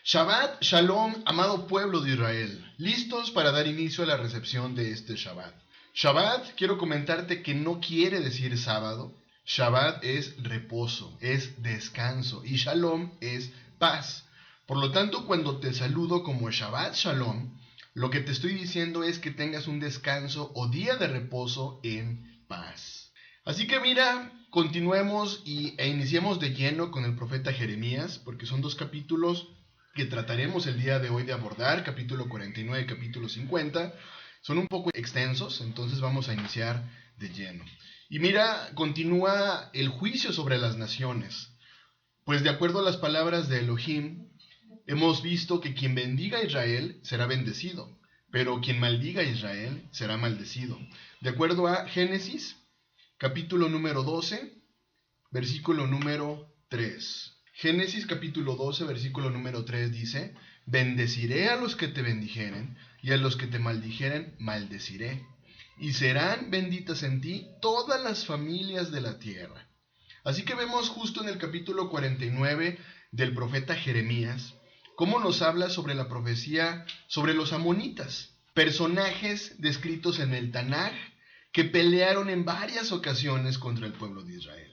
Shabbat Shalom, amado pueblo de Israel, listos para dar inicio a la recepción de este Shabbat. Shabbat, quiero comentarte que no quiere decir sábado. Shabbat es reposo, es descanso, y Shalom es paz. Por lo tanto, cuando te saludo como Shabbat Shalom, lo que te estoy diciendo es que tengas un descanso o día de reposo en paz. Así que mira, continuemos e iniciemos de lleno con el profeta Jeremías, porque son dos capítulos que trataremos el día de hoy de abordar, capítulo 49 y capítulo 50. Son un poco extensos, entonces vamos a iniciar de lleno. Y mira, continúa el juicio sobre las naciones. Pues de acuerdo a las palabras de Elohim, hemos visto que quien bendiga a Israel será bendecido, pero quien maldiga a Israel será maldecido. De acuerdo a Génesis, capítulo número 12, versículo número 3. Génesis capítulo 12, versículo número 3 dice: bendeciré a los que te bendijeren, y a los que te maldijeren maldeciré, y serán benditas en ti todas las familias de la tierra. Así que vemos justo en el capítulo 49 del profeta Jeremías cómo nos habla sobre la profecía sobre los amonitas, personajes descritos en el Tanaj que pelearon en varias ocasiones contra el pueblo de Israel.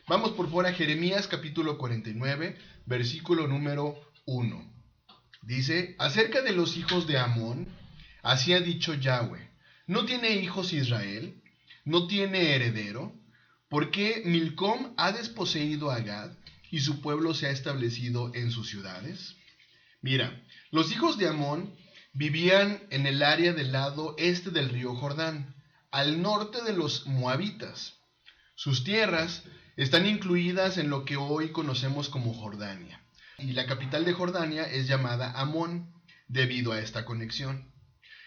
Vamos por fuera a Jeremías capítulo 49, versículo número 1. Dice: acerca de los hijos de Amón, así ha dicho Yahweh: ¿no tiene hijos Israel? ¿No tiene heredero? ¿Por qué Milcom ha desposeído a Gad y su pueblo se ha establecido en sus ciudades? Mira, los hijos de Amón vivían en el área del lado este del río Jordán, al norte de los moabitas. Sus tierras están incluidas en lo que hoy conocemos como Jordania, y la capital de Jordania es llamada Amón, debido a esta conexión.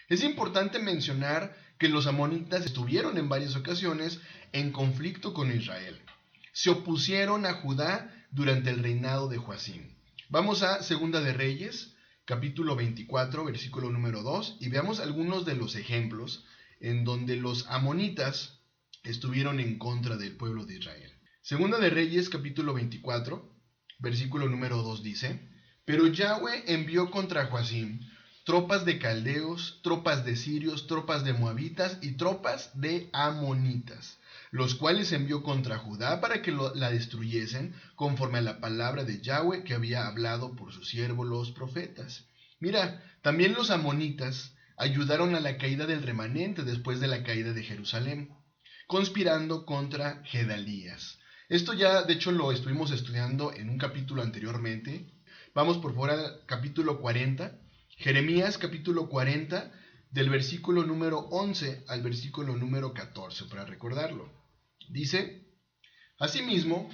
Es importante mencionar que los amonitas estuvieron en varias ocasiones en conflicto con Israel. Se opusieron a Judá durante el reinado de Joacim. Vamos a Segunda de Reyes, capítulo 24, versículo número 2, y veamos algunos de los ejemplos en donde los amonitas estuvieron en contra del pueblo de Israel. Segunda de Reyes, capítulo 24, versículo número 2 dice: pero Yahweh envió contra Joacim tropas de caldeos, tropas de sirios, tropas de moabitas y tropas de amonitas, los cuales envió contra Judá para que la destruyesen, conforme a la palabra de Yahweh que había hablado por su siervo los profetas. Mira, también los amonitas ayudaron a la caída del remanente después de la caída de Jerusalén, conspirando contra Gedalías. Esto ya, de hecho, lo estuvimos estudiando en un capítulo anteriormente. Vamos por fuera al capítulo 40, Jeremías capítulo 40, del versículo número 11 al versículo número 14, para recordarlo. Dice: asimismo,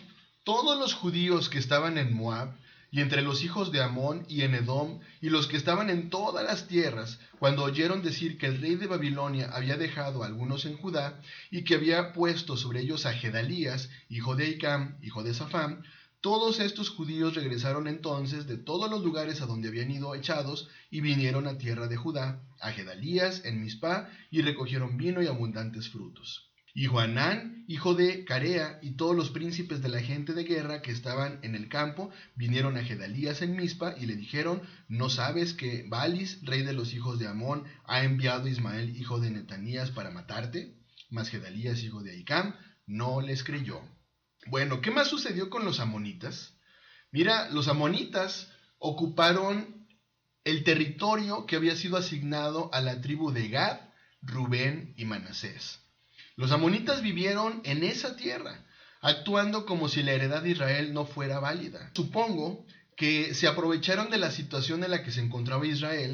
todos los judíos que estaban en Moab, y entre los hijos de Amón y en Edom, y los que estaban en todas las tierras, cuando oyeron decir que el rey de Babilonia había dejado a algunos en Judá, y que había puesto sobre ellos a Gedalías, hijo de Ahicam, hijo de Safán, todos estos judíos regresaron entonces de todos los lugares a donde habían ido echados, y vinieron a tierra de Judá, a Gedalías en Mizpá, y recogieron vino y abundantes frutos. Y Joanán, hijo de Carea, y todos los príncipes de la gente de guerra que estaban en el campo, vinieron a Gedalías en Mizpa, y le dijeron: ¿no sabes que Baalis, rey de los hijos de Amón, ha enviado a Ismael, hijo de Netanías, para matarte? Mas Gedalías, hijo de Ahicam, no les creyó. Bueno, ¿qué más sucedió con los amonitas? Mira, los amonitas ocuparon el territorio que había sido asignado a la tribu de Gad, Rubén y Manasés. Los amonitas vivieron en esa tierra, actuando como si la heredad de Israel no fuera válida. Supongo que se aprovecharon de la situación en la que se encontraba Israel,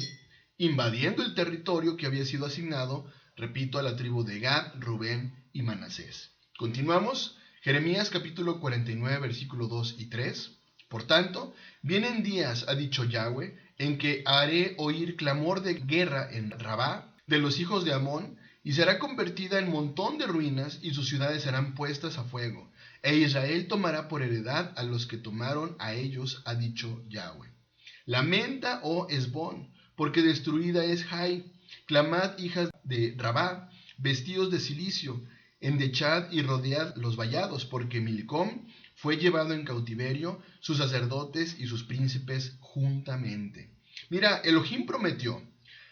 invadiendo el territorio que había sido asignado, repito, a la tribu de Gad, Rubén y Manasés. Continuamos, Jeremías capítulo 49, versículo 2 y 3. Por tanto, vienen días, ha dicho Yahweh, en que haré oír clamor de guerra en Rabá de los hijos de Amón, y será convertida en montón de ruinas, y sus ciudades serán puestas a fuego, e Israel tomará por heredad a los que tomaron a ellos, ha dicho Yahweh. Lamenta, oh Hesbón, porque destruida es Jai. Clamad, hijas de Rabá, vestidos de cilicio. endechad y rodead los vallados, porque Milcom fue llevado en cautiverio, sus sacerdotes y sus príncipes juntamente. Mira, Elohim prometió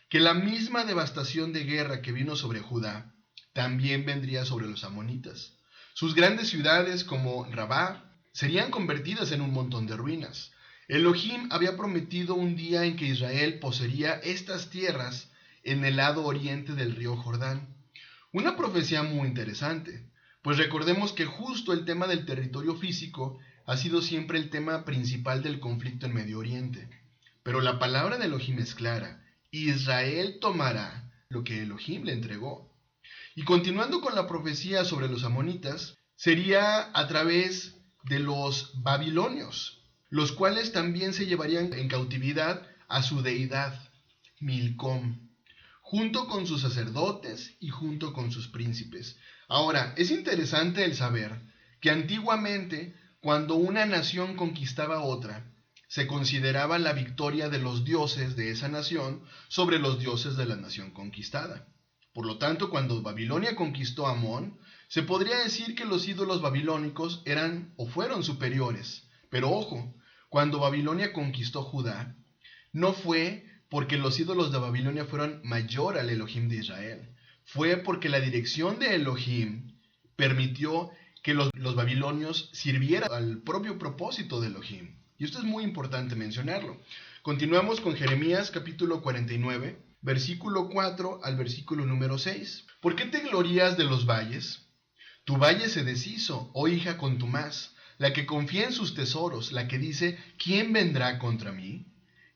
que la misma devastación de guerra que vino sobre Judá también vendría sobre los amonitas. Sus grandes ciudades como Rabá serían convertidas en un montón de ruinas. Elohim había prometido un día en que Israel poseería estas tierras en el lado oriente del río Jordán. Una profecía muy interesante, pues recordemos que justo el tema del territorio físico ha sido siempre el tema principal del conflicto en Medio Oriente. Pero la palabra de Elohim es clara: Israel tomará lo que Elohim le entregó. Y continuando con la profecía sobre los amonitas, sería a través de los babilonios, los cuales también se llevarían en cautividad a su deidad, Milcom, junto con sus sacerdotes y junto con sus príncipes. Ahora, es interesante el saber que antiguamente, cuando una nación conquistaba a otra, se consideraba la victoria de los dioses de esa nación sobre los dioses de la nación conquistada. Por lo tanto, cuando Babilonia conquistó a Amón, se podría decir que los ídolos babilónicos eran o fueron superiores. Pero ojo, cuando Babilonia conquistó Judá, no fue porque los ídolos de Babilonia fueron mayor al Elohim de Israel. Fue porque la dirección de Elohim permitió que los babilonios sirvieran al propio propósito de Elohim. Y esto es muy importante mencionarlo. Continuamos con Jeremías capítulo 49, versículo 4 al versículo número 6. ¿Por qué te glorías de los valles? Tu valle se deshizo, oh hija contumaz, la que confía en sus tesoros, la que dice, ¿quién vendrá contra mí?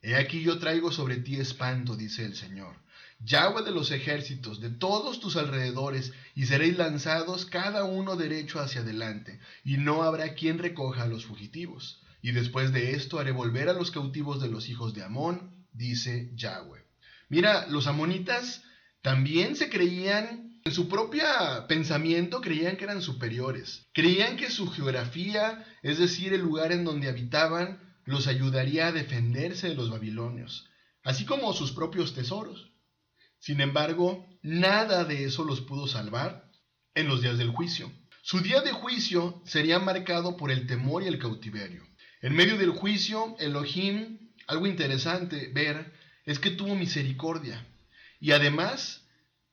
He aquí yo traigo sobre ti espanto, dice el Señor, Yahweh de los ejércitos, de todos tus alrededores, y seréis lanzados cada uno derecho hacia adelante, y no habrá quien recoja a los fugitivos. Y después de esto haré volver a los cautivos de los hijos de Amón, dice Yahweh. Mira, los amonitas también se creían, en su propio pensamiento creían que eran superiores. Creían que su geografía, es decir, el lugar en donde habitaban, los ayudaría a defenderse de los babilonios, así como sus propios tesoros. Sin embargo, nada de eso los pudo salvar en los días del juicio. Su día de juicio sería marcado por el temor y el cautiverio. En medio del juicio, Elohim, algo interesante ver, es que tuvo misericordia y además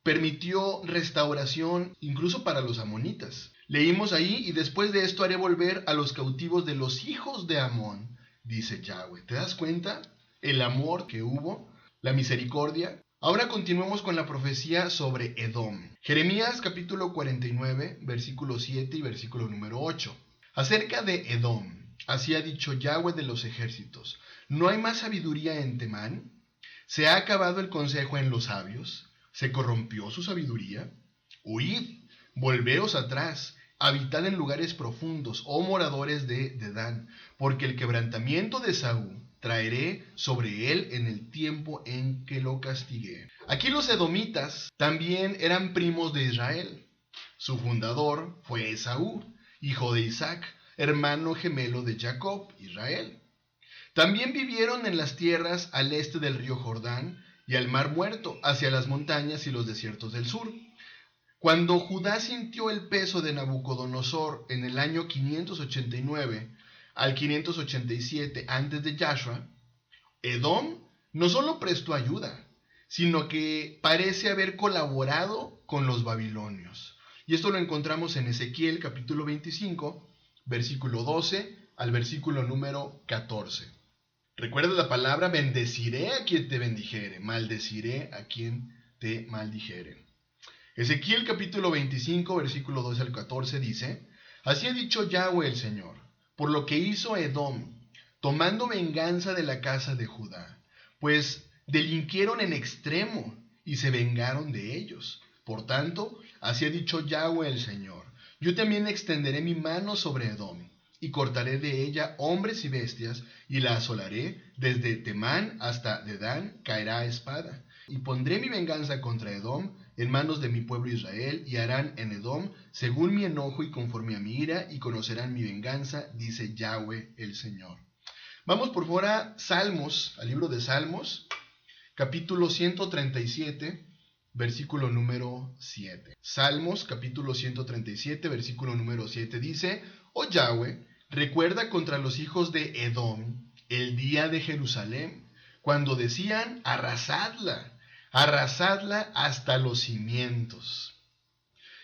permitió restauración incluso para los amonitas. Leímos ahí, y después de esto haré volver a los cautivos de los hijos de Amón, dice Yahweh. ¿Te das cuenta? El amor que hubo, la misericordia. Ahora continuemos con la profecía sobre Edom. Jeremías capítulo 49, versículo 7 y versículo número 8. Acerca de Edom, así ha dicho Yahweh de los ejércitos: ¿no hay más sabiduría en Temán? ¿Se ha acabado el consejo en los sabios? ¿Se corrompió su sabiduría? Huid, volveos atrás, habitad en lugares profundos, oh moradores de Dedán, porque el quebrantamiento de Esaú traeré sobre él en el tiempo en que lo castigué. Aquí los edomitas también eran primos de Israel. Su fundador fue Esaú, hijo de Isaac, hermano gemelo de Jacob, Israel. También vivieron en las tierras al este del río Jordán y al mar Muerto, hacia las montañas y los desiertos del sur. Cuando Judá sintió el peso de Nabucodonosor en el año 589 al 587 antes de Yahshua, Edom no solo prestó ayuda, sino que parece haber colaborado con los babilonios. Y esto lo encontramos en Ezequiel capítulo 25, versículo 12 al versículo número 14. Recuerda la palabra: bendeciré a quien te bendijere, maldeciré a quien te maldijere. Ezequiel capítulo 25, versículo 12 al 14 dice: Así ha dicho Yahweh el Señor, por lo que hizo Edom, tomando venganza de la casa de Judá, pues delinquieron en extremo y se vengaron de ellos. Por tanto, así ha dicho Yahweh el Señor: yo también extenderé mi mano sobre Edom, y cortaré de ella hombres y bestias, y la asolaré, desde Temán hasta Dedán caerá a espada. Y pondré mi venganza contra Edom en manos de mi pueblo Israel, y harán en Edom según mi enojo y conforme a mi ira, y conocerán mi venganza, dice Yahweh el Señor. Vamos por favor a Salmos, al libro de Salmos, capítulo 137, versículo número 7. Salmos capítulo 137, versículo número 7 dice: Oh Yahweh, recuerda contra los hijos de Edom el día de Jerusalén, cuando decían: arrasadla, arrasadla hasta los cimientos.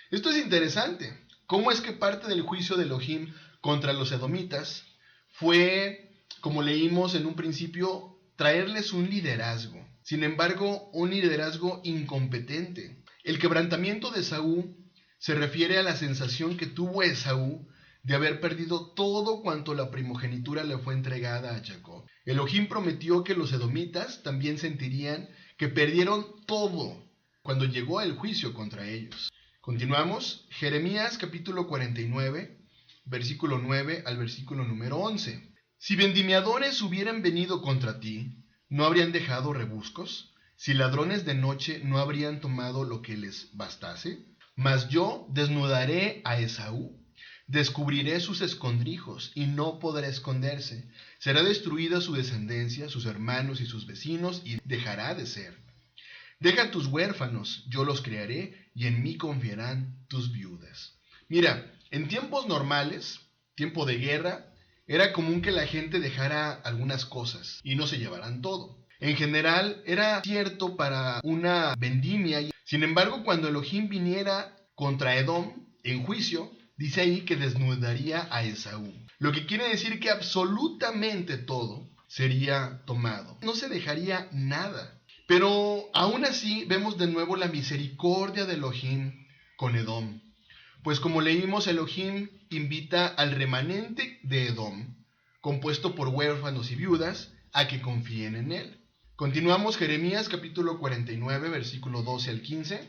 Esto es interesante. ¿Cómo es que parte del juicio de Elohim contra los edomitas fue, como leímos en un principio, traerles un liderazgo? Sin embargo, un liderazgo incompetente. El quebrantamiento de Esaú se refiere a la sensación que tuvo Esaú de haber perdido todo cuanto la primogenitura le fue entregada a Jacob. Elohim prometió que los edomitas también sentirían que perdieron todo cuando llegó el juicio contra ellos. Continuamos, Jeremías capítulo 49, versículo 9 al versículo número 11. Si vendimiadores hubieran venido contra ti, ¿no habrían dejado rebuscos? Si ladrones de noche, ¿no habrían tomado lo que les bastase? Mas yo desnudaré a Esaú, descubriré sus escondrijos, y no podrá esconderse. Será destruida su descendencia, sus hermanos y sus vecinos, y dejará de ser. Deja tus huérfanos, yo los criaré, y en mí confiarán tus viudas. Mira, en tiempos normales, tiempo de guerra, era común que la gente dejara algunas cosas y no se llevaran todo. En general, era cierto para una vendimia. Sin embargo, cuando Elohim viniera contra Edom en juicio, dice ahí que desnudaría a Esaú. Lo que quiere decir que absolutamente todo sería tomado. No se dejaría nada. Pero aún así vemos de nuevo la misericordia de Elohim con Edom. Pues como leímos, Elohim invita al remanente de Edom, compuesto por huérfanos y viudas, a que confíen en él. Continuamos, Jeremías capítulo 49, versículo 12 al 15.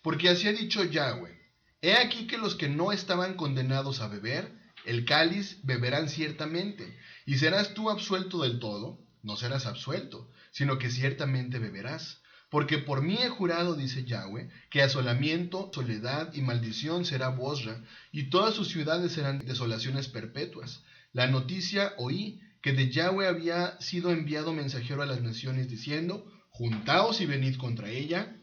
Porque así ha dicho Yahweh: he aquí que los que no estaban condenados a beber, el cáliz beberán ciertamente, y serás tú absuelto del todo. No serás absuelto, sino que ciertamente beberás. Porque por mí he jurado, dice Yahweh, que asolamiento, soledad y maldición será Bosra, y todas sus ciudades serán desolaciones perpetuas. La noticia oí, que de Yahweh había sido enviado mensajero a las naciones, diciendo: juntaos y venid contra ella,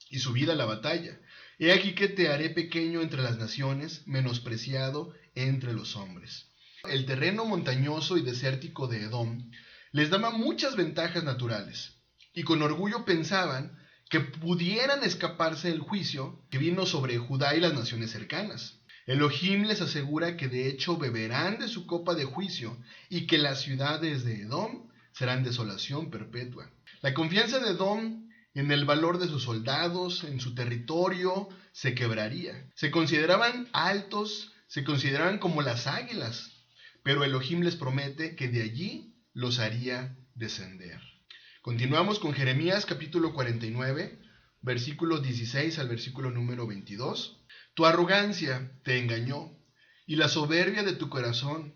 y subid a la batalla. He aquí que te haré pequeño entre las naciones, menospreciado entre los hombres. El terreno montañoso y desértico de Edom les daba muchas ventajas naturales, y con orgullo pensaban que pudieran escaparse del juicio que vino sobre Judá y las naciones cercanas. Elohim les asegura que de hecho beberán de su copa de juicio, y que las ciudades de Edom serán desolación perpetua. La confianza de Edom en el valor de sus soldados, en su territorio, se quebraría. Se consideraban altos, se consideraban como las águilas, pero Elohim les promete que de allí los haría descender. Continuamos con Jeremías capítulo 49, versículos 16 al versículo número 22. Tu arrogancia te engañó, y la soberbia de tu corazón.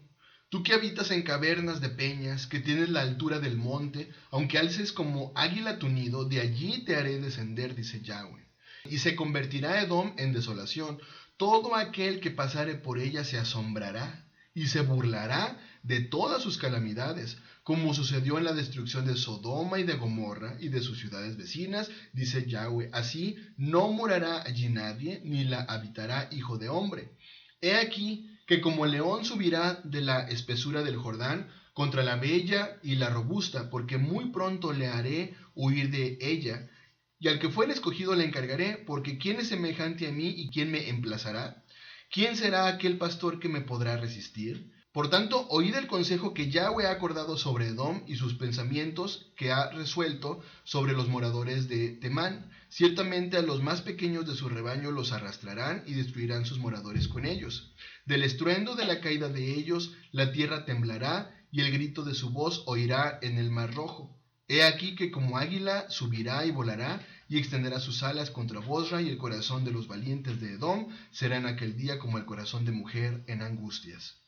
Tú que habitas en cavernas de peñas, que tienes la altura del monte, aunque alces como águila tu nido, de allí te haré descender, dice Yahweh. Y se convertirá Edom en desolación. Todo aquel que pasare por ella se asombrará, y se burlará de todas sus calamidades, como sucedió en la destrucción de Sodoma y de Gomorra y de sus ciudades vecinas, dice Yahweh. Así no morará allí nadie, ni la habitará hijo de hombre. He aquí que como el león subirá de la espesura del Jordán contra la bella y la robusta, porque muy pronto le haré huir de ella, y al que fuere escogido le encargaré, porque ¿quién es semejante a mí y quién me emplazará? ¿Quién será aquel pastor que me podrá resistir? Por tanto, oíd el consejo que Yahweh ha acordado sobre Edom y sus pensamientos que ha resuelto sobre los moradores de Temán. Ciertamente a los más pequeños de su rebaño los arrastrarán y destruirán sus moradores con ellos. Del estruendo de la caída de ellos la tierra temblará, y el grito de su voz oirá en el mar rojo. He aquí que como águila subirá y volará, y extenderá sus alas contra Bosra, y el corazón de los valientes de Edom será en aquel día como el corazón de mujer en angustias.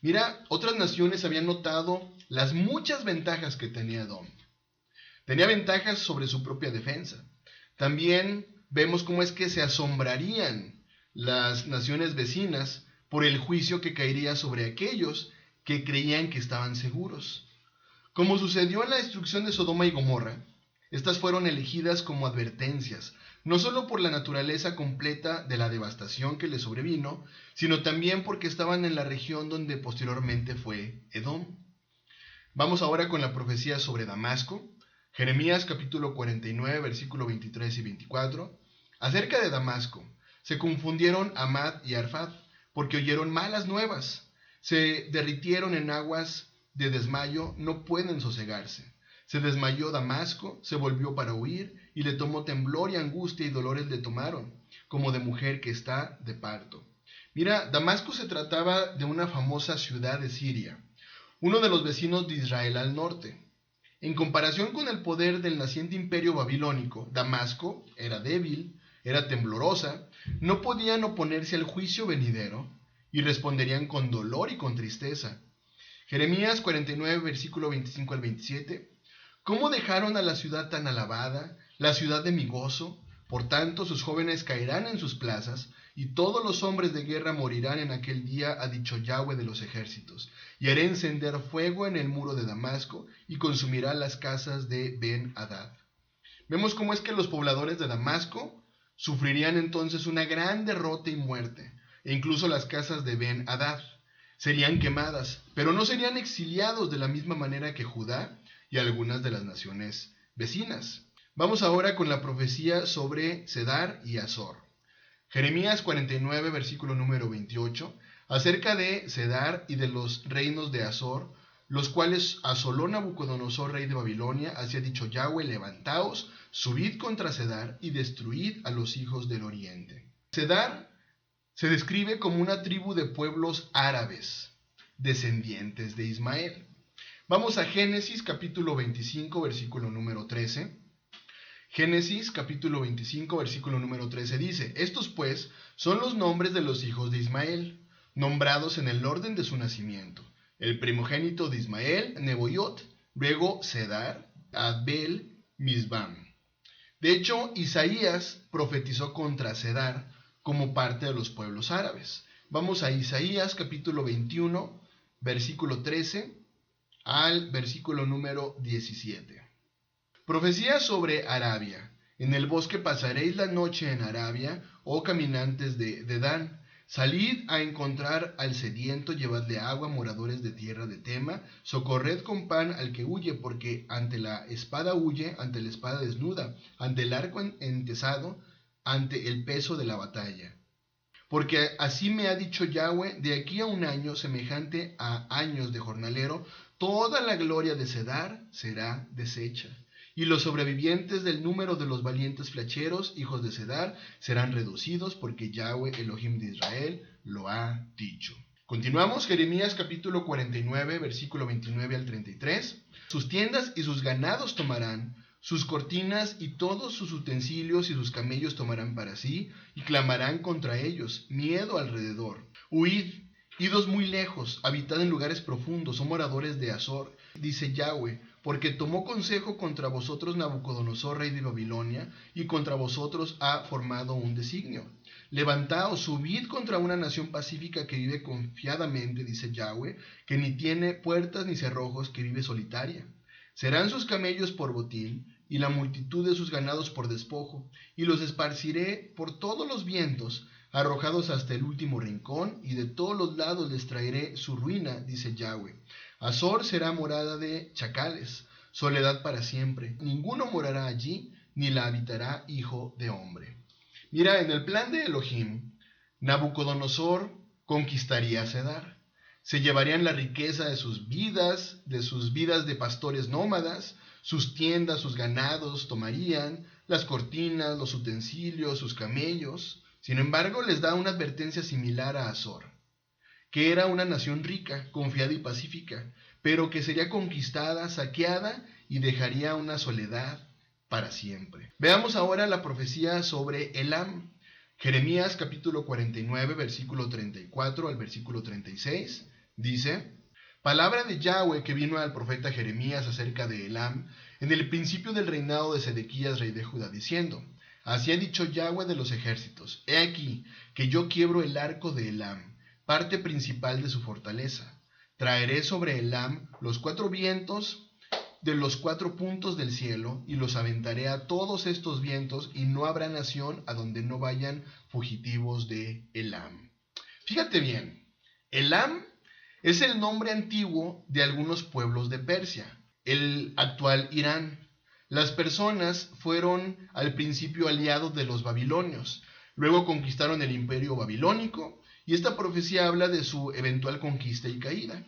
Mira, otras naciones habían notado las muchas ventajas que tenía Edom. Tenía ventajas sobre su propia defensa. También vemos cómo es que se asombrarían las naciones vecinas por el juicio que caería sobre aquellos que creían que estaban seguros. Como sucedió en la destrucción de Sodoma y Gomorra, Estas fueron elegidas como advertencias, no solo por la naturaleza completa de la devastación que les sobrevino, sino también porque estaban en la región donde posteriormente fue Edom. Vamos ahora con la profecía sobre Damasco. Jeremías capítulo 49, versículo 23 y 24. Acerca de Damasco, se confundieron Amad y Arfad, porque oyeron malas nuevas. Se derritieron en aguas de desmayo, no pueden sosegarse. Se desmayó Damasco, se volvió para huir, y le tomó temblor y angustia y dolores le tomaron, como de mujer que está de parto. Mira, Damasco se trataba de una famosa ciudad de Siria, uno de los vecinos de Israel al norte. En comparación con el poder del naciente imperio babilónico, Damasco era débil, era temblorosa, no podían oponerse al juicio venidero y responderían con dolor y con tristeza. Jeremías 49, versículo 25 al 27. ¿Cómo dejaron a la ciudad tan alabada, la ciudad de mi gozo? Por tanto, sus jóvenes caerán en sus plazas, y todos los hombres de guerra morirán en aquel día, ha dicho Yahweh de los ejércitos. Y haré encender fuego en el muro de Damasco, y consumirá las casas de Ben-Hadad. Vemos cómo es que los pobladores de Damasco sufrirían entonces una gran derrota y muerte, e incluso las casas de Ben-Hadad serían quemadas, pero no serían exiliados de la misma manera que Judá y algunas de las naciones vecinas. Vamos ahora con la profecía sobre Cedar y Azor. Jeremías 49, versículo número 28, acerca de Cedar y de los reinos de Azor, los cuales asoló Nabucodonosor, rey de Babilonia. Así ha dicho Yahweh: levantaos, subid contra Cedar y destruid a los hijos del oriente. Cedar se describe como una tribu de pueblos árabes, descendientes de Ismael. Vamos a Génesis capítulo 25, versículo número 13. Génesis capítulo 25, versículo número 13 dice: estos pues son los nombres de los hijos de Ismael, nombrados en el orden de su nacimiento. El primogénito de Ismael, Neboiot, luego Cedar, Adbel, Misbam. De hecho, Isaías profetizó contra Cedar como parte de los pueblos árabes. Vamos a Isaías capítulo 21, versículo 13 al versículo número 17. Profecía sobre Arabia. En el bosque pasaréis la noche en Arabia, oh caminantes de Dan. Salid a encontrar al sediento, llevadle agua, moradores de tierra de Tema. Socorred con pan al que huye, porque ante la espada huye, ante la espada desnuda, ante el arco entesado, ante el peso de la batalla. Porque así me ha dicho Yahweh: de aquí a un año, semejante a años de jornalero, toda la gloria de Cedar será deshecha. Y los sobrevivientes del número de los valientes flecheros, hijos de Cedar, serán reducidos, porque Yahweh, Elohim de Israel, lo ha dicho. Continuamos, Jeremías capítulo 49, versículo 29 al 33. Sus tiendas y sus ganados tomarán, sus cortinas y todos sus utensilios y sus camellos tomarán para sí, y clamarán contra ellos, miedo alrededor. Huid, idos muy lejos, habitad en lugares profundos, oh moradores de Azor, dice Yahweh, porque tomó consejo contra vosotros Nabucodonosor, rey de Babilonia, y contra vosotros ha formado un designio. Levantaos, subid contra una nación pacífica que vive confiadamente, dice Yahweh, que ni tiene puertas ni cerrojos, que vive solitaria. Serán sus camellos por botín, y la multitud de sus ganados por despojo, y los esparciré por todos los vientos, arrojados hasta el último rincón, y de todos los lados les traeré su ruina, dice Yahweh. Azor será morada de chacales, soledad para siempre. Ninguno morará allí, ni la habitará hijo de hombre. Mira, en el plan de Elohim, Nabucodonosor conquistaría a Cedar. Se llevarían la riqueza de sus vidas de pastores nómadas, sus tiendas, sus ganados, tomarían las cortinas, los utensilios, sus camellos. Sin embargo, les da una advertencia similar a Azor, que era una nación rica, confiada y pacífica, pero que sería conquistada, saqueada y dejaría una soledad para siempre. Veamos ahora la profecía sobre Elam. Jeremías capítulo 49, versículo 34 al versículo 36, dice: palabra de Yahweh que vino al profeta Jeremías acerca de Elam, en el principio del reinado de Sedequías, rey de Judá, diciendo: así ha dicho Yahweh de los ejércitos: he aquí que yo quiebro el arco de Elam, parte principal de su fortaleza. Traeré sobre Elam los 4 vientos de los 4 puntos del cielo y los aventaré a todos estos vientos, y no habrá nación a donde no vayan fugitivos de Elam. Fíjate bien, Elam es el nombre antiguo de algunos pueblos de Persia, el actual Irán. Las personas fueron al principio aliados de los babilonios, luego conquistaron el imperio babilónico, y esta profecía habla de su eventual conquista y caída.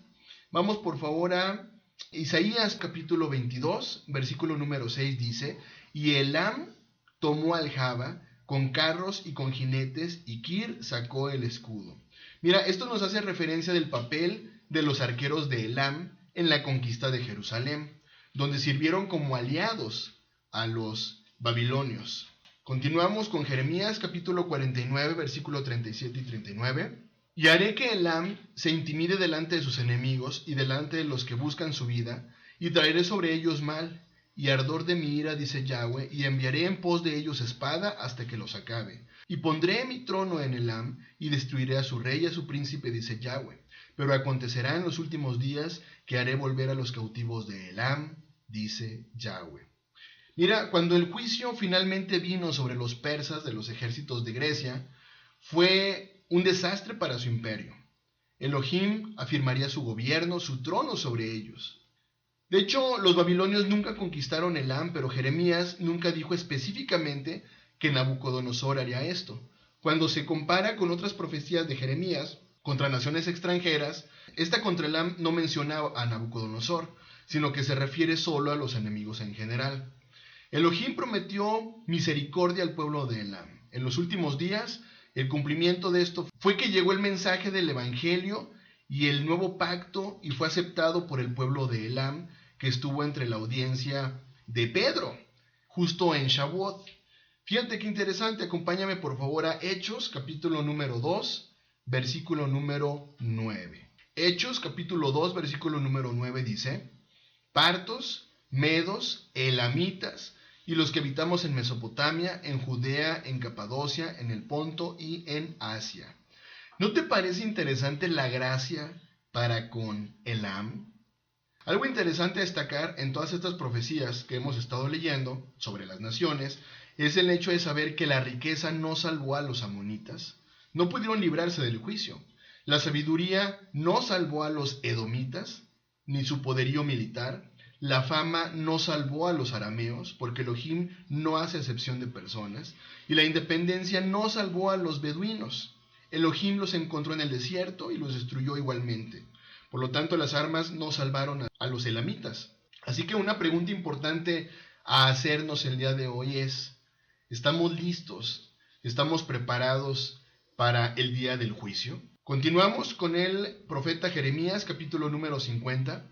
Vamos por favor a Isaías capítulo 22, versículo número 6 dice: y Elam tomó aljaba con carros y con jinetes, y Kir sacó el escudo. Mira, esto nos hace referencia del papel de los arqueros de Elam en la conquista de Jerusalén, donde sirvieron como aliados a los babilonios. Continuamos con Jeremías capítulo 49, versículo 37 y 39. Y haré que Elam se intimide delante de sus enemigos y delante de los que buscan su vida, y traeré sobre ellos mal y ardor de mi ira, dice Yahweh, y enviaré en pos de ellos espada hasta que los acabe. Y pondré mi trono en Elam, y destruiré a su rey y a su príncipe, dice Yahweh. Pero acontecerá en los últimos días que haré volver a los cautivos de Elam, dice Yahweh. Mira, cuando el juicio finalmente vino sobre los persas de los ejércitos de Grecia, fue un desastre para su imperio. Elohim afirmaría su gobierno, su trono sobre ellos. De hecho, los babilonios nunca conquistaron Elam, pero Jeremías nunca dijo específicamente que Nabucodonosor haría esto. Cuando se compara con otras profecías de Jeremías contra naciones extranjeras, esta contra Elam no menciona a Nabucodonosor, sino que se refiere solo a los enemigos en general. Elohim prometió misericordia al pueblo de Elam. En los últimos días, el cumplimiento de esto fue que llegó el mensaje del Evangelio y el nuevo pacto, y fue aceptado por el pueblo de Elam, que estuvo entre la audiencia de Pedro, justo en Shavuot. Fíjate qué interesante, acompáñame por favor a Hechos, capítulo número 2, versículo número 9. Hechos, capítulo 2, versículo número 9 dice: partos, medos, elamitas, y los que habitamos en Mesopotamia, en Judea, en Capadocia, en el Ponto y en Asia. ¿No te parece interesante la gracia para con Elam? Algo interesante a destacar en todas estas profecías que hemos estado leyendo sobre las naciones es el hecho de saber que la riqueza no salvó a los amonitas. No pudieron librarse del juicio. La sabiduría no salvó a los edomitas, ni su poderío militar. La fama no salvó a los arameos, porque Elohim no hace excepción de personas. Y la independencia no salvó a los beduinos. Elohim los encontró en el desierto y los destruyó igualmente. Por lo tanto, las armas no salvaron a los elamitas. Así que una pregunta importante a hacernos el día de hoy es: ¿estamos listos? ¿Estamos preparados para el día del juicio? Continuamos con el profeta Jeremías, capítulo número 50.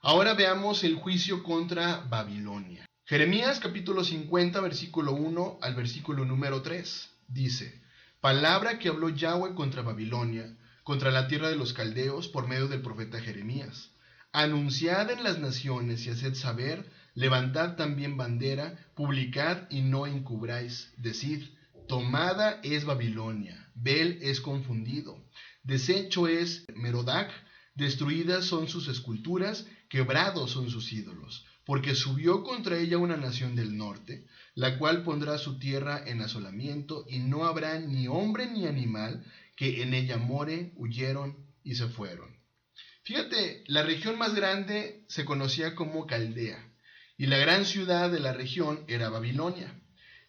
Ahora veamos el juicio contra Babilonia. Jeremías, capítulo 50, versículo 1 al versículo número 3. Dice: palabra que habló Yahweh contra Babilonia, contra la tierra de los caldeos, por medio del profeta Jeremías. Anunciad en las naciones y haced saber, levantad también bandera, publicad y no encubráis. Decid: tomada es Babilonia, Bel es confundido, deshecho es Merodac, destruidas son sus esculturas, quebrados son sus ídolos, porque subió contra ella una nación del norte, la cual pondrá su tierra en asolamiento, y no habrá ni hombre ni animal que en ella more. Huyeron y se fueron. Fíjate, la región más grande se conocía como Caldea, y la gran ciudad de la región era Babilonia.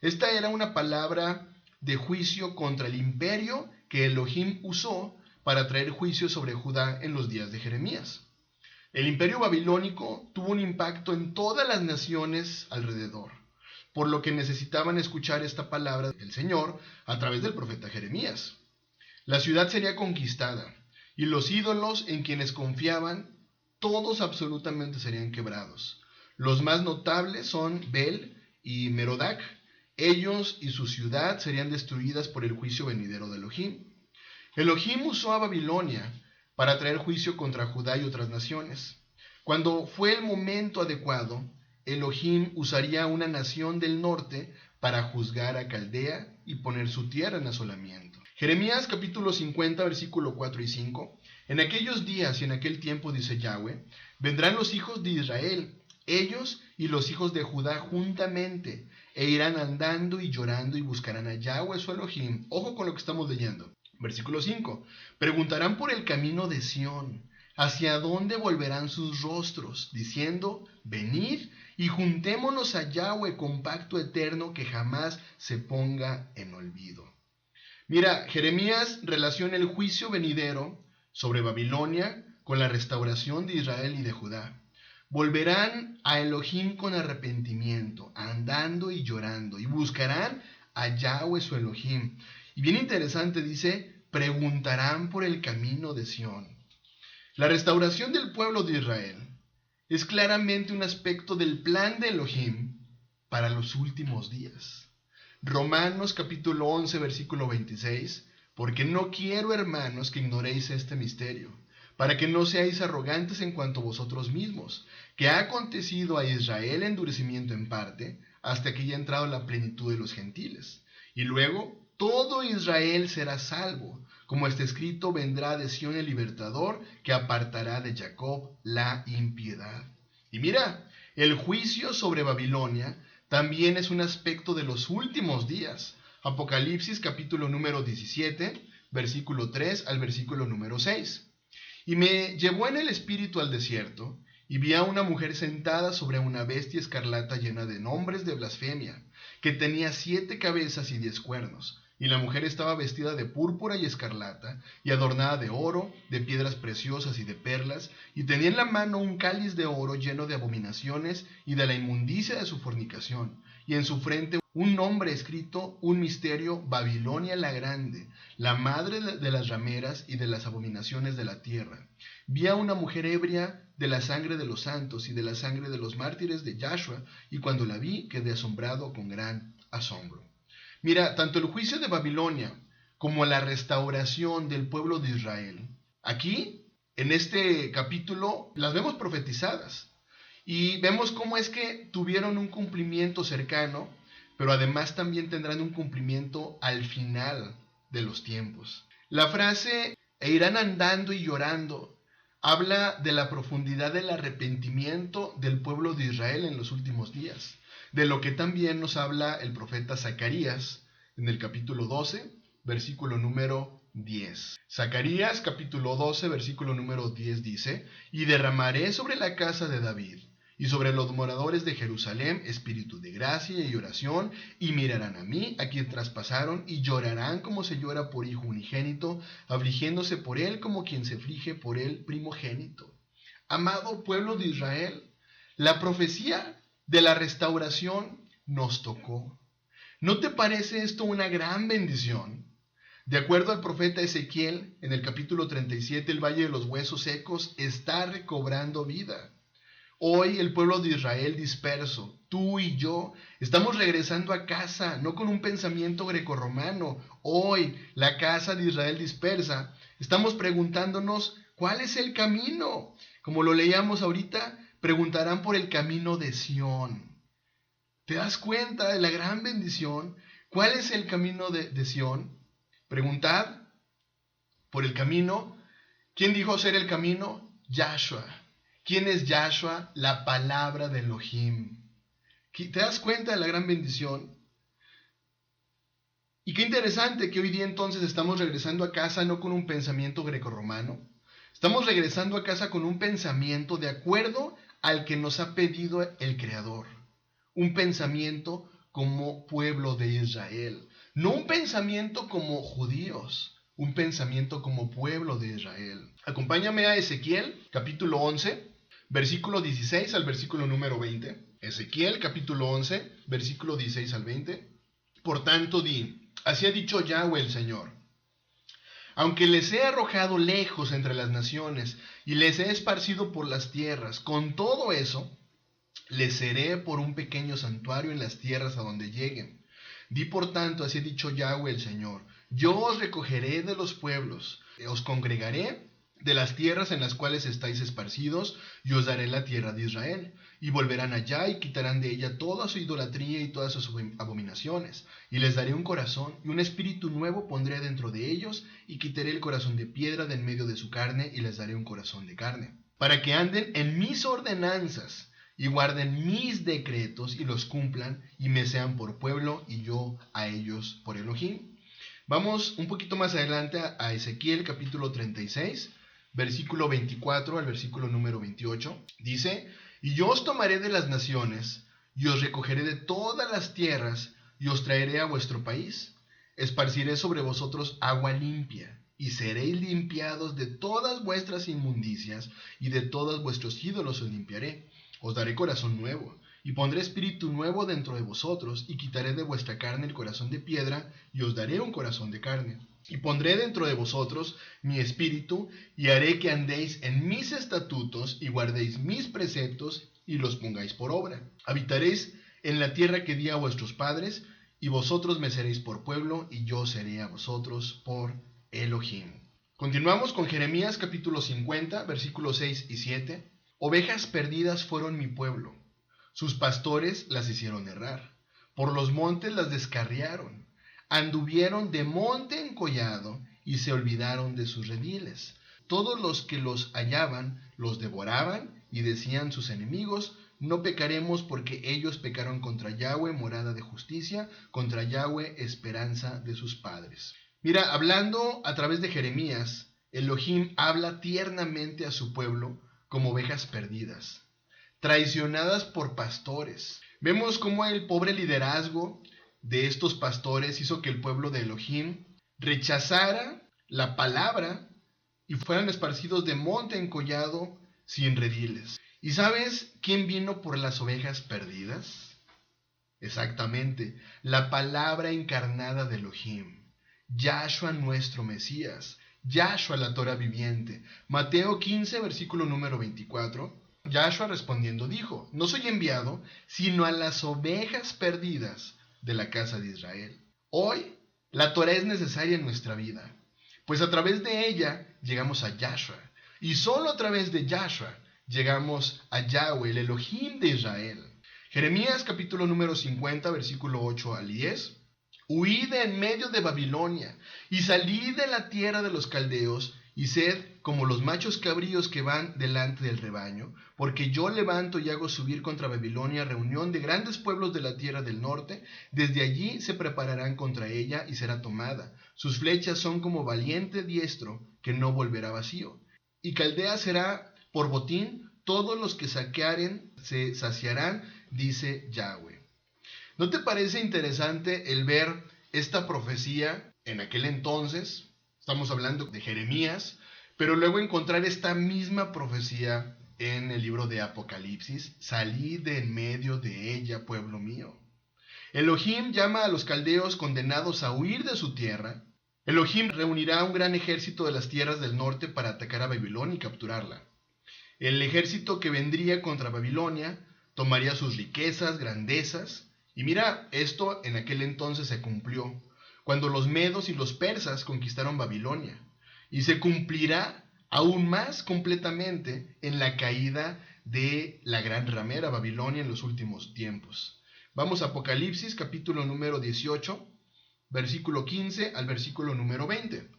Esta era una palabra de juicio contra el imperio que Elohim usó para traer juicio sobre Judá en los días de Jeremías. El imperio babilónico tuvo un impacto en todas las naciones alrededor, por lo que necesitaban escuchar esta palabra del Señor a través del profeta Jeremías. La ciudad sería conquistada, y los ídolos en quienes confiaban, todos absolutamente serían quebrados. Los más notables son Bel y Merodac. Ellos y su ciudad serían destruidas por el juicio venidero de Elohim. Elohim usó a Babilonia para traer juicio contra Judá y otras naciones. Cuando fue el momento adecuado, Elohim usaría una nación del norte para juzgar a Caldea y poner su tierra en asolamiento. Jeremías capítulo 50, versículo 4 y 5. En aquellos días y en aquel tiempo, dice Yahweh, vendrán los hijos de Israel ellos y los hijos de Judá juntamente, e irán andando y llorando y buscarán a Yahweh su Elohim. Ojo con lo que estamos leyendo. Versículo 5. Preguntarán por el camino de Sión, hacia dónde volverán sus rostros, diciendo, venid y juntémonos a Yahweh con pacto eterno que jamás se ponga en olvido. Mira, Jeremías relaciona el juicio venidero sobre Babilonia con la restauración de Israel y de Judá. Volverán a Elohim con arrepentimiento, andando y llorando, y buscarán a Yahweh su Elohim. Y bien interesante, dice, preguntarán por el camino de Sión. La restauración del pueblo de Israel es claramente un aspecto del plan de Elohim para los últimos días. Romanos capítulo 11, versículo 26, porque no quiero, hermanos, que ignoréis este misterio, para que no seáis arrogantes en cuanto a vosotros mismos, que ha acontecido a Israel endurecimiento en parte, hasta que haya entrado la plenitud de los gentiles. Y luego, todo Israel será salvo, como está escrito, vendrá de Sión el libertador, que apartará de Jacob la impiedad. Y mira, el juicio sobre Babilonia también es un aspecto de los últimos días. Apocalipsis capítulo número 17, versículo 3 al versículo número 6. Y me llevó en el espíritu al desierto, y vi a una mujer sentada sobre una bestia escarlata llena de nombres de blasfemia, que tenía 7 cabezas y 10 cuernos. Y la mujer estaba vestida de púrpura y escarlata, y adornada de oro, de piedras preciosas y de perlas, y tenía en la mano un cáliz de oro lleno de abominaciones y de la inmundicia de su fornicación, y en su frente un nombre escrito, un misterio, Babilonia la Grande, la madre de las rameras y de las abominaciones de la tierra. Vi a una mujer ebria de la sangre de los santos y de la sangre de los mártires de Yahshua, y cuando la vi quedé asombrado con gran asombro. Mira, tanto el juicio de Babilonia como la restauración del pueblo de Israel, aquí, en este capítulo, las vemos profetizadas. Y vemos cómo es que tuvieron un cumplimiento cercano, pero además también tendrán un cumplimiento al final de los tiempos. La frase, e irán andando y llorando, habla de la profundidad del arrepentimiento del pueblo de Israel en los últimos días, de lo que también nos habla el profeta Zacarías en el capítulo 12, versículo número 10. Zacarías capítulo 12, versículo número 10 dice, y derramaré sobre la casa de David y sobre los moradores de Jerusalén espíritu de gracia y oración, y mirarán a mí, a quien traspasaron, y llorarán como se llora por hijo unigénito, afligiéndose por él como quien se aflige por el primogénito. Amado pueblo de Israel, la profecía de la restauración nos tocó. ¿No te parece esto una gran bendición? De acuerdo al profeta Ezequiel, en el capítulo 37, el Valle de los Huesos Secos está recobrando vida. Hoy el pueblo de Israel disperso, tú y yo, estamos regresando a casa, no con un pensamiento grecorromano. Hoy, la casa de Israel dispersa, estamos preguntándonos, ¿cuál es el camino? Como lo leíamos ahorita, preguntarán por el camino de Sión. ¿Te das cuenta de la gran bendición? ¿Cuál es el camino de Sión? Preguntad por el camino. ¿Quién dijo ser el camino? Yahshua. ¿Quién es Yahshua? La palabra de Elohim. ¿Te das cuenta de la gran bendición? Y qué interesante que hoy día entonces estamos regresando a casa no con un pensamiento grecorromano. Estamos regresando a casa con un pensamiento de acuerdo al que nos ha pedido el Creador. Un pensamiento como pueblo de Israel. No un pensamiento como judíos, un pensamiento como pueblo de Israel. Acompáñame a Ezequiel, capítulo 11, versículo 16 al versículo número 20. Ezequiel, capítulo 11, versículo 16 al 20. Por tanto, di, así ha dicho Yahweh el Señor. Aunque les he arrojado lejos entre las naciones y les he esparcido por las tierras, con todo eso, les seré por un pequeño santuario en las tierras a donde lleguen. Di por tanto, así ha dicho Yahweh el Señor, yo os recogeré de los pueblos, os congregaré de las tierras en las cuales estáis esparcidos, y os daré la tierra de Israel. Y volverán allá y quitarán de ella toda su idolatría y todas sus abominaciones. Y les daré un corazón, y un espíritu nuevo pondré dentro de ellos, y quitaré el corazón de piedra de en medio de su carne, y les daré un corazón de carne. Para que anden en mis ordenanzas, y guarden mis decretos y los cumplan, y me sean por pueblo y yo a ellos por Elohim. Vamos un poquito más adelante a Ezequiel capítulo 36, versículo 24 al versículo número 28. Dice: y yo os tomaré de las naciones, y os recogeré de todas las tierras, y os traeré a vuestro país. Esparciré sobre vosotros agua limpia, y seréis limpiados de todas vuestras inmundicias, y de todos vuestros ídolos os limpiaré. Os daré corazón nuevo, y pondré espíritu nuevo dentro de vosotros, y quitaré de vuestra carne el corazón de piedra, y os daré un corazón de carne. Y pondré dentro de vosotros mi espíritu, y haré que andéis en mis estatutos, y guardéis mis preceptos, y los pongáis por obra. Habitaréis en la tierra que di a vuestros padres, y vosotros me seréis por pueblo, y yo seré a vosotros por Elohim. Continuamos con Jeremías capítulo 50, versículos 6 y 7. Ovejas perdidas fueron mi pueblo, sus pastores las hicieron errar, por los montes las descarriaron, anduvieron de monte en collado, y se olvidaron de sus rediles. Todos los que los hallaban los devoraban, y decían sus enemigos: no pecaremos, porque ellos pecaron contra Yahweh, morada de justicia, contra Yahweh, esperanza de sus padres. Mira, hablando a través de Jeremías, Elohim habla tiernamente a su pueblo como ovejas perdidas, traicionadas por pastores. Vemos cómo el pobre liderazgo de estos pastores hizo que el pueblo de Elohim rechazara la palabra y fueran esparcidos de monte en collado sin rediles. ¿Y sabes quién vino por las ovejas perdidas? Exactamente, la palabra encarnada de Elohim, Yahshua nuestro Mesías, Yahshua la Torah viviente. Mateo 15, versículo número 24. Yahshua respondiendo dijo: no soy enviado sino a las ovejas perdidas de la casa de Israel. Hoy la Torah es necesaria en nuestra vida, pues a través de ella llegamos a Yahshua, y solo a través de Yahshua llegamos a Yahweh, el Elohim de Israel. Jeremías capítulo número 50, versículo 8 al 10. Huid de en medio de Babilonia, y salid de la tierra de los caldeos, y sed como los machos cabríos que van delante del rebaño, porque yo levanto y hago subir contra Babilonia reunión de grandes pueblos de la tierra del norte. Desde allí se prepararán contra ella, y será tomada. Sus flechas son como valiente diestro, que no volverá vacío. Y Caldea será por botín, todos los que saquearen se saciarán, dice Yahweh. ¿No te parece interesante el ver esta profecía en aquel entonces? Estamos hablando de Jeremías, pero luego encontrar esta misma profecía en el libro de Apocalipsis: salid de en medio de ella, pueblo mío. Elohim llama a los caldeos condenados a huir de su tierra. Elohim reunirá un gran ejército de las tierras del norte para atacar a Babilonia y capturarla. El ejército que vendría contra Babilonia tomaría sus riquezas, grandezas, y mira, esto en aquel entonces se cumplió, cuando los medos y los persas conquistaron Babilonia, y se cumplirá aún más completamente en la caída de la gran ramera Babilonia en los últimos tiempos. Vamos a Apocalipsis capítulo número 18, versículo 15 al versículo número 20.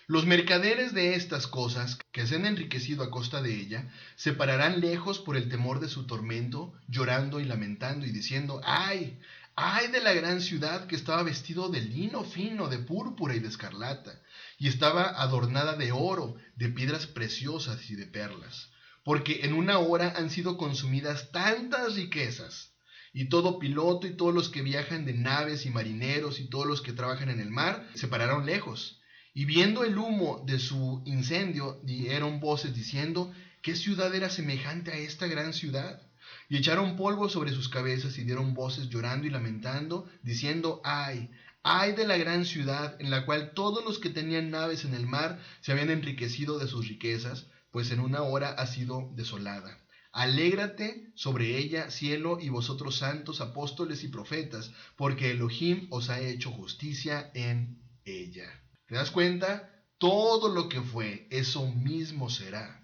Los mercaderes de estas cosas, que se han enriquecido a costa de ella, se pararán lejos por el temor de su tormento, llorando y lamentando y diciendo: ¡ay! ¡ay de la gran ciudad, que estaba vestido de lino fino, de púrpura y de escarlata, y estaba adornada de oro, de piedras preciosas y de perlas! Porque en una hora han sido consumidas tantas riquezas, y todo piloto y todos los que viajan de naves y marineros y todos los que trabajan en el mar se pararon lejos. Y viendo el humo de su incendio, dieron voces diciendo: ¿qué ciudad era semejante a esta gran ciudad? Y echaron polvo sobre sus cabezas y dieron voces llorando y lamentando, diciendo: ¡ay! ¡ay de la gran ciudad, en la cual todos los que tenían naves en el mar se habían enriquecido de sus riquezas, pues en una hora ha sido desolada! Alégrate sobre ella, cielo, y vosotros santos, apóstoles y profetas, porque Elohim os ha hecho justicia en ella. ¿Te das cuenta? Todo lo que fue, eso mismo será.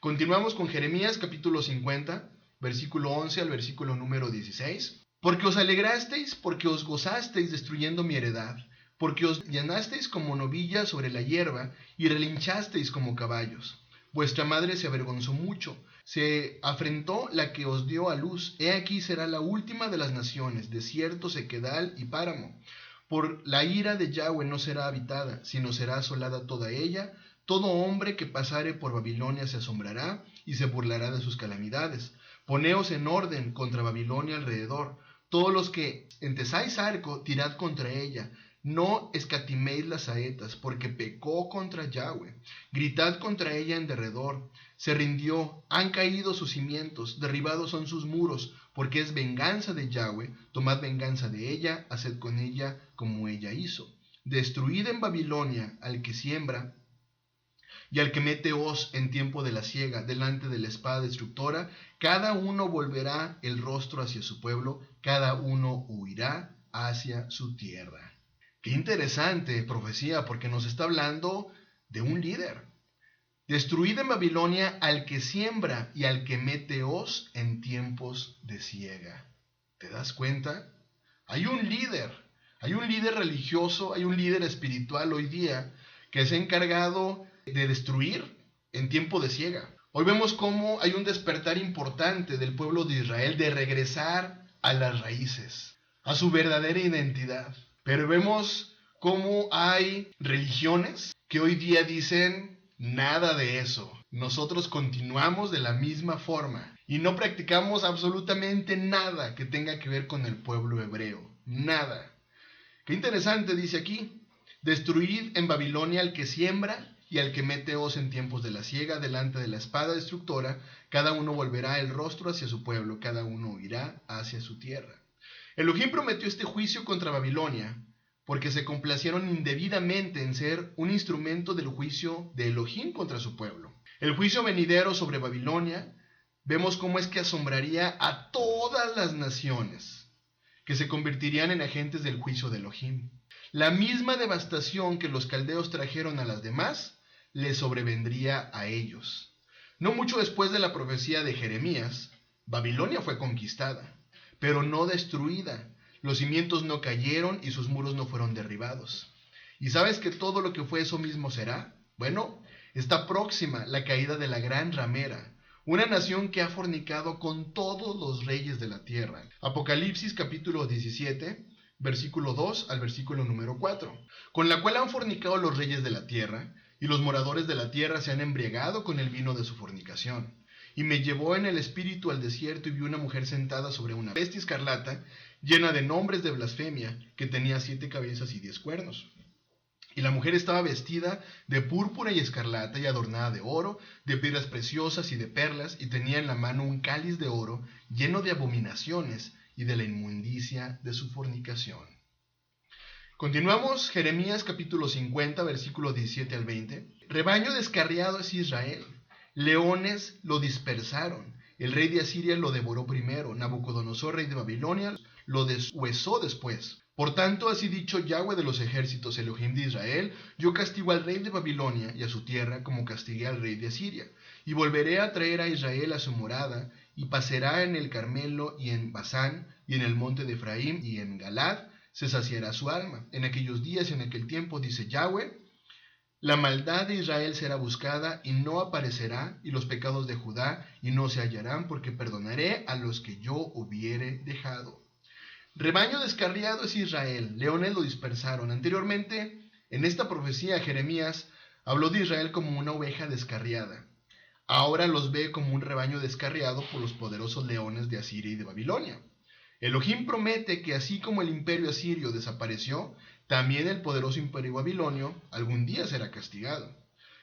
Continuamos con Jeremías capítulo 50, versículo 11 al versículo número 16. Porque os alegrasteis, porque os gozasteis destruyendo mi heredad, porque os llenasteis como novillas sobre la hierba y relinchasteis como caballos. Vuestra madre se avergonzó mucho, Se afrentó la que os dio a luz. He aquí será la última de las naciones, desierto, sequedal y páramo. Por la ira de Yahweh no será habitada, sino será asolada toda ella. Todo hombre que pasare por Babilonia se asombrará y se burlará de sus calamidades. Poneos en orden contra Babilonia alrededor. Todos los que entesáis arco, tirad contra ella. No escatiméis las saetas, porque pecó contra Yahweh. Gritad contra ella en derredor. Se rindió, han caído sus cimientos, derribados son sus muros, porque es venganza de Yahweh. Tomad venganza de ella, haced con ella como ella hizo. Destruid en Babilonia al que siembra y al que mete hoz en tiempo de la siega, delante de la espada destructora. Cada uno volverá el rostro hacia su pueblo, cada uno huirá hacia su tierra. Qué interesante profecía, porque nos está hablando de un líder. Destruid en Babilonia al que siembra y al que mete hoz en tiempos de siega. ¿Te das cuenta? Hay un líder religioso, hay un líder espiritual hoy día que se ha encargado de destruir en tiempo de siega. Hoy vemos cómo hay un despertar importante del pueblo de Israel de regresar a las raíces, a su verdadera identidad. Pero vemos cómo hay religiones que hoy día dicen nada de eso. Nosotros continuamos de la misma forma y no practicamos absolutamente nada que tenga que ver con el pueblo hebreo. Nada. Qué interesante dice aquí. Destruid en Babilonia al que siembra y al que mete hoz en tiempos de la siega, delante de la espada destructora. Cada uno volverá el rostro hacia su pueblo, cada uno huirá hacia su tierra. Elohim prometió este juicio contra Babilonia porque se complacieron indebidamente en ser un instrumento del juicio de Elohim contra su pueblo. El juicio venidero sobre Babilonia, vemos cómo es que asombraría a todas las naciones, que se convertirían en agentes del juicio de Elohim. La misma devastación que los caldeos trajeron a las demás, les sobrevendría a ellos. No mucho después de la profecía de Jeremías, Babilonia fue conquistada, pero no destruida. Los cimientos no cayeron y sus muros no fueron derribados. ¿Y sabes que todo lo que fue eso mismo será? Bueno, está próxima la caída de la gran ramera, una nación que ha fornicado con todos los reyes de la tierra. Apocalipsis capítulo 17, versículo 2 al versículo número 4. Con la cual han fornicado los reyes de la tierra, y los moradores de la tierra se han embriagado con el vino de su fornicación. Y me llevó en el espíritu al desierto y vi una mujer sentada sobre una bestia escarlata, llena de nombres de blasfemia, que tenía 7 cabezas y 10 cuernos. Y la mujer estaba vestida de púrpura y escarlata y adornada de oro, de piedras preciosas y de perlas, y tenía en la mano un cáliz de oro lleno de abominaciones y de la inmundicia de su fornicación. Continuamos, Jeremías capítulo 50, versículo 17 al 20. Rebaño descarriado es Israel, leones lo dispersaron. El rey de Asiria lo devoró primero, Nabucodonosor, rey de Babilonia, lo deshuesó después. Por tanto, así dicho Yahweh de los ejércitos, Elohim de Israel, yo castigo al rey de Babilonia y a su tierra como castigué al rey de Asiria. Y volveré a traer a Israel a su morada, y pasará en el Carmelo y en Basán, y en el monte de Efraín y en Galad, se saciará su alma. En aquellos días y en aquel tiempo, dice Yahweh, la maldad de Israel será buscada y no aparecerá, y los pecados de Judá y no se hallarán, porque perdonaré a los que yo hubiere dejado. Rebaño descarriado es Israel, leones lo dispersaron. Anteriormente, en esta profecía, Jeremías habló de Israel como una oveja descarriada. Ahora los ve como un rebaño descarriado por los poderosos leones de Asiria y de Babilonia. Elohim promete que así como el imperio asirio desapareció, también el poderoso imperio babilonio algún día será castigado.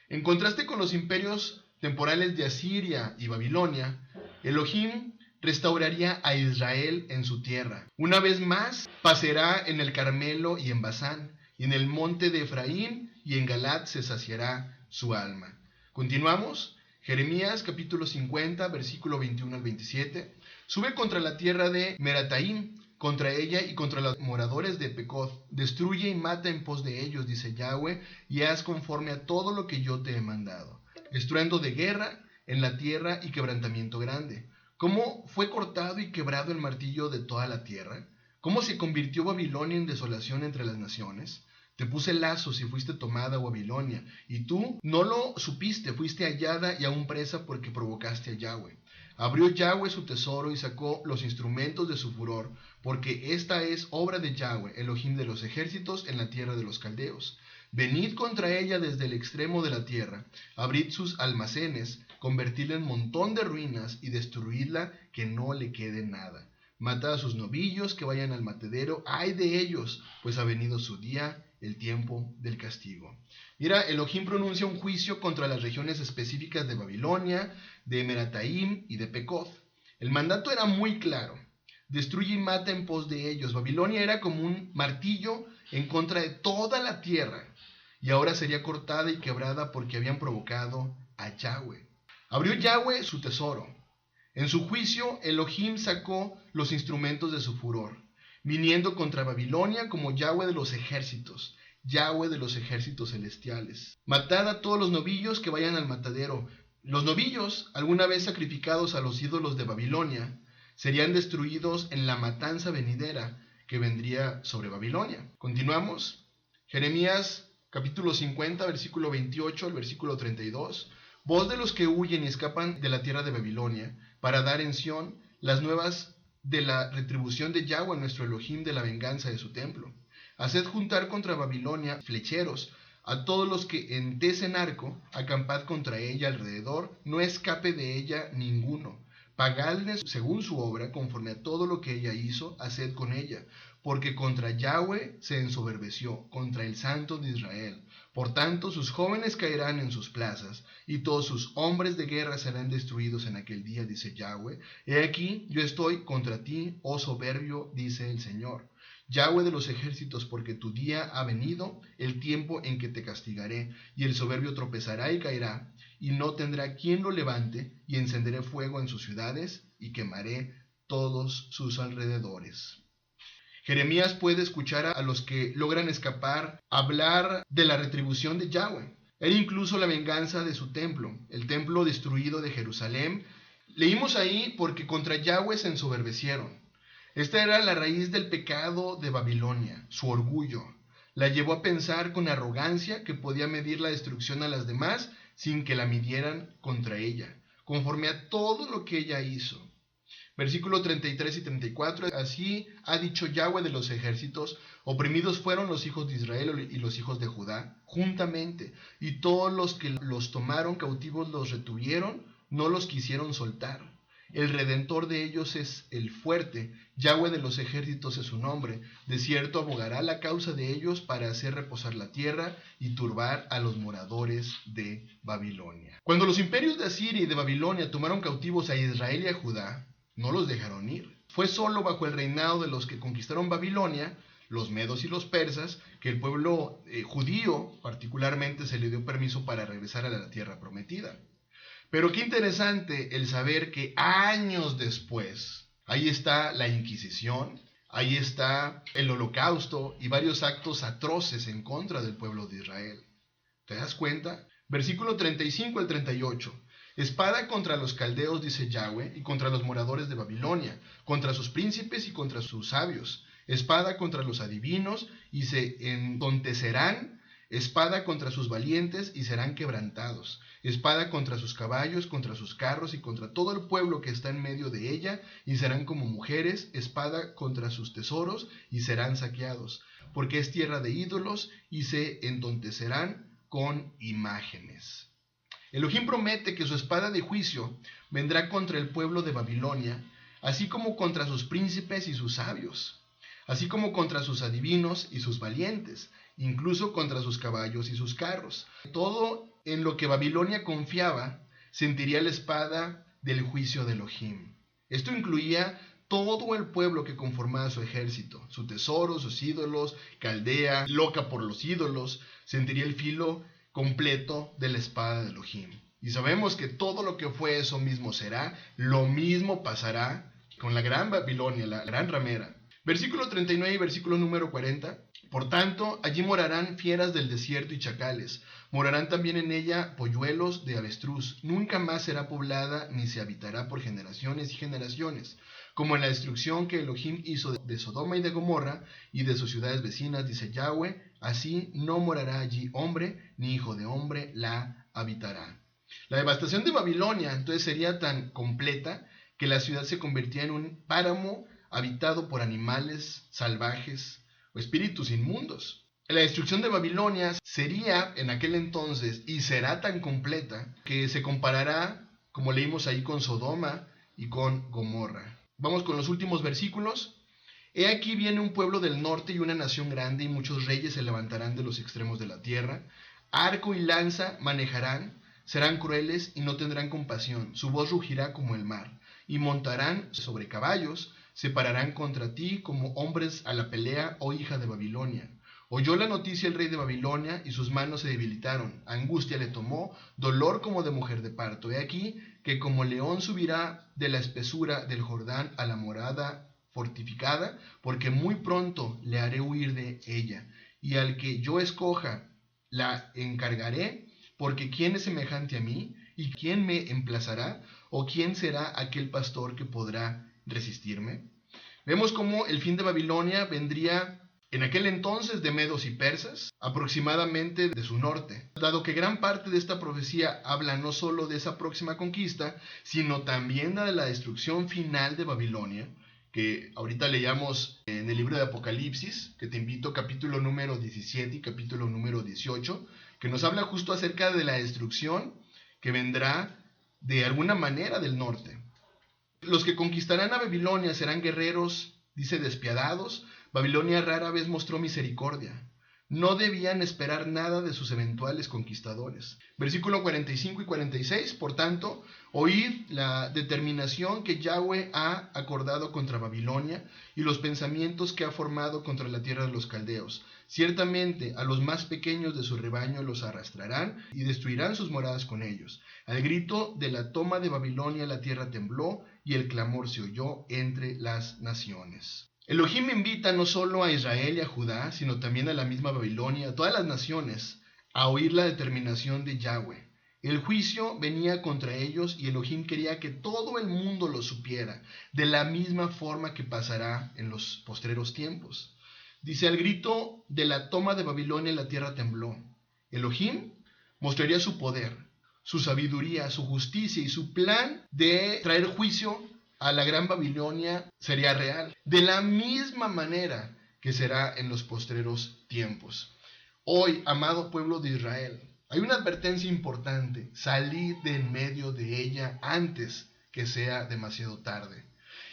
En contraste con los imperios temporales de Asiria y Babilonia, Elohim restauraría a Israel en su tierra. Una vez más, pasará en el Carmelo y en Basán, y en el monte de Efraín y en Galad se saciará su alma. Continuamos, Jeremías capítulo 50, versículo 21 al 27. Sube contra la tierra de Merataim, contra ella y contra los moradores de Pecoth. Destruye y mata en pos de ellos, dice Yahweh, y haz conforme a todo lo que yo te he mandado. Estruendo de guerra en la tierra y quebrantamiento grande. ¿Cómo fue cortado y quebrado el martillo de toda la tierra? ¿Cómo se convirtió Babilonia en desolación entre las naciones? Te puse lazos y fuiste tomada a Babilonia, y tú no lo supiste, fuiste hallada y aún presa porque provocaste a Yahweh. Abrió Yahweh su tesoro y sacó los instrumentos de su furor, porque esta es obra de Yahweh, Elohim de los ejércitos, en la tierra de los caldeos. Venid contra ella desde el extremo de la tierra, abrid sus almacenes, convertidla en montón de ruinas y destruidla que no le quede nada. Matad a sus novillos que vayan al matadero, ay de ellos, pues ha venido su día, el tiempo del castigo. Mira, Elohim pronuncia un juicio contra las regiones específicas de Babilonia, de Emerataim y de Pecoth. El mandato era muy claro: destruye y mata en pos de ellos. Babilonia era como un martillo en contra de toda la tierra, y ahora sería cortada y quebrada porque habían provocado a Yahweh. Abrió Yahweh su tesoro. En su juicio, Elohim sacó los instrumentos de su furor, viniendo contra Babilonia como Yahweh de los ejércitos, Yahweh de los ejércitos celestiales. Matad a todos los novillos que vayan al matadero. Los novillos, alguna vez sacrificados a los ídolos de Babilonia, serían destruidos en la matanza venidera que vendría sobre Babilonia. Continuamos. Jeremías capítulo 50, versículo 28 al versículo 32. Voz de los que huyen y escapan de la tierra de Babilonia, para dar en Sión las nuevas de la retribución de Yahweh, nuestro Elohim, de la venganza de su templo. Haced juntar contra Babilonia flecheros, a todos los que entesen arco, acampad contra ella alrededor, no escape de ella ninguno. Pagadles según su obra, conforme a todo lo que ella hizo, haced con ella, porque contra Yahweh se ensoberbeció, contra el Santo de Israel. Por tanto, sus jóvenes caerán en sus plazas, y todos sus hombres de guerra serán destruidos en aquel día, dice Yahweh. He aquí, yo estoy contra ti, oh soberbio, dice el Señor. Yahweh de los ejércitos, porque tu día ha venido, el tiempo en que te castigaré, y el soberbio tropezará y caerá, y no tendrá quien lo levante, y encenderé fuego en sus ciudades, y quemaré todos sus alrededores. Jeremías puede escuchar a los que logran escapar hablar de la retribución de Yahweh. Era incluso la venganza de su templo, el templo destruido de Jerusalén. Leímos ahí: porque contra Yahweh se ensoberbecieron. Esta era la raíz del pecado de Babilonia, su orgullo. La llevó a pensar con arrogancia que podía medir la destrucción a las demás sin que la midieran contra ella, conforme a todo lo que ella hizo. Versículo 33 y 34, así ha dicho Yahweh de los ejércitos: oprimidos fueron los hijos de Israel y los hijos de Judá juntamente, y todos los que los tomaron cautivos los retuvieron, no los quisieron soltar. El redentor de ellos es el fuerte, Yahweh de los ejércitos es su nombre. De cierto abogará la causa de ellos para hacer reposar la tierra y turbar a los moradores de Babilonia. Cuando los imperios de Asiria y de Babilonia tomaron cautivos a Israel y a Judá, no los dejaron ir. Fue solo bajo el reinado de los que conquistaron Babilonia, los medos y los persas, que el pueblo judío particularmente se le dio permiso para regresar a la tierra prometida. Pero qué interesante el saber que años después, ahí está la Inquisición, ahí está el Holocausto y varios actos atroces en contra del pueblo de Israel. ¿Te das cuenta? Versículo 35 al 38. Espada contra los caldeos, dice Yahweh, y contra los moradores de Babilonia, contra sus príncipes y contra sus sabios. Espada contra los adivinos, y se entontecerán. Espada contra sus valientes, y serán quebrantados. Espada contra sus caballos, contra sus carros, y contra todo el pueblo que está en medio de ella, y serán como mujeres. Espada contra sus tesoros, y serán saqueados. Porque es tierra de ídolos, y se entontecerán con imágenes. Elohim promete que su espada de juicio vendrá contra el pueblo de Babilonia, así como contra sus príncipes y sus sabios, así como contra sus adivinos y sus valientes, incluso contra sus caballos y sus carros. Todo en lo que Babilonia confiaba sentiría la espada del juicio de Elohim. Esto incluía todo el pueblo que conformaba su ejército, su tesoro, sus ídolos. Caldea, loca por los ídolos, sentiría el filo completo de la espada de Elohim. Y sabemos que todo lo que fue, eso mismo será. Lo mismo pasará con la gran Babilonia, la gran ramera. Versículo 39 y versículo número 40. Por tanto, allí morarán fieras del desierto y chacales. Morarán también en ella polluelos de avestruz. Nunca más será poblada, ni se habitará por generaciones y generaciones. Como en la destrucción que Elohim hizo de Sodoma y de Gomorra y de sus ciudades vecinas, dice Yahweh, Así no morará allí hombre, ni hijo de hombre la habitará. La devastación de Babilonia entonces sería tan completa que la ciudad se convertía en un páramo habitado por animales salvajes o espíritus inmundos. La destrucción de Babilonia sería en aquel entonces y será tan completa que se comparará, como leímos ahí, con Sodoma y con Gomorra. Vamos con los últimos versículos. He aquí viene un pueblo del norte y una nación grande, y muchos reyes se levantarán de los extremos de la tierra. Arco y lanza manejarán, serán crueles y no tendrán compasión. Su voz rugirá como el mar, y montarán sobre caballos, se pararán contra ti como hombres a la pelea, oh hija de Babilonia. Oyó la noticia el rey de Babilonia, y sus manos se debilitaron. Angustia le tomó, dolor como de mujer de parto. He aquí que como león subirá de la espesura del Jordán a la morada fortificada, porque muy pronto le haré huir de ella, y al que yo escoja la encargaré, porque ¿quién es semejante a mí? ¿Y quién me emplazará? ¿O quién será aquel pastor que podrá resistirme? Vemos cómo el fin de Babilonia vendría en aquel entonces de medos y persas, aproximadamente de su norte, dado que gran parte de esta profecía habla no solo de esa próxima conquista, sino también de la destrucción final de Babilonia, que ahorita leíamos en el libro de Apocalipsis, que te invito, capítulo número 17 y capítulo número 18, que nos habla justo acerca de la destrucción que vendrá de alguna manera del norte. Los que conquistarán a Babilonia serán guerreros, dice, despiadados. Babilonia rara vez mostró misericordia. No debían esperar nada de sus eventuales conquistadores. Versículo 45 y 46, por tanto, oíd la determinación que Yahweh ha acordado contra Babilonia y los pensamientos que ha formado contra la tierra de los caldeos. Ciertamente a los más pequeños de su rebaño los arrastrarán y destruirán sus moradas con ellos. Al grito de la toma de Babilonia la tierra tembló y el clamor se oyó entre las naciones. Elohim invita no solo a Israel y a Judá, sino también a la misma Babilonia, a todas las naciones, a oír la determinación de Yahweh. El juicio venía contra ellos y Elohim quería que todo el mundo lo supiera, de la misma forma que pasará en los postreros tiempos. Dice, al grito de la toma de Babilonia la tierra tembló. Elohim mostraría su poder, su sabiduría, su justicia y su plan de traer juicio a la gran Babilonia sería real, de la misma manera que será en los postreros tiempos. Hoy, amado pueblo de Israel, hay una advertencia importante: salid de en medio de ella antes que sea demasiado tarde.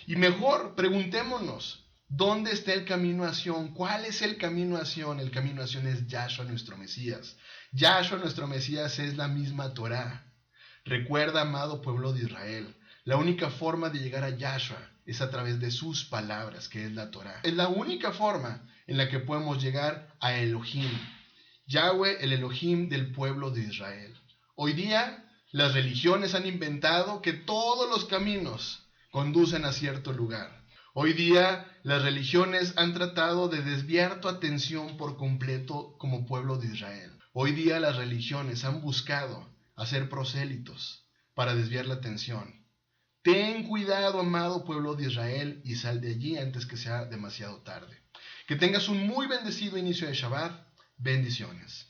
Y mejor preguntémonos, ¿dónde está el camino a Sion? ¿Cuál es el camino a Sion? El camino a Sion es Yahshua nuestro Mesías. Yahshua nuestro Mesías es la misma Torá. Recuerda, amado pueblo de Israel, la única forma de llegar a Yahshua es a través de sus palabras, que es la Torá. Es la única forma en la que podemos llegar a Elohim, Yahweh, el Elohim del pueblo de Israel. Hoy día las religiones han inventado que todos los caminos conducen a cierto lugar. Hoy día las religiones han tratado de desviar tu atención por completo como pueblo de Israel. Hoy día las religiones han buscado hacer prosélitos para desviar la atención. Ten cuidado, amado pueblo de Israel, y sal de allí antes que sea demasiado tarde. Que tengas un muy bendecido inicio de Shabbat. Bendiciones.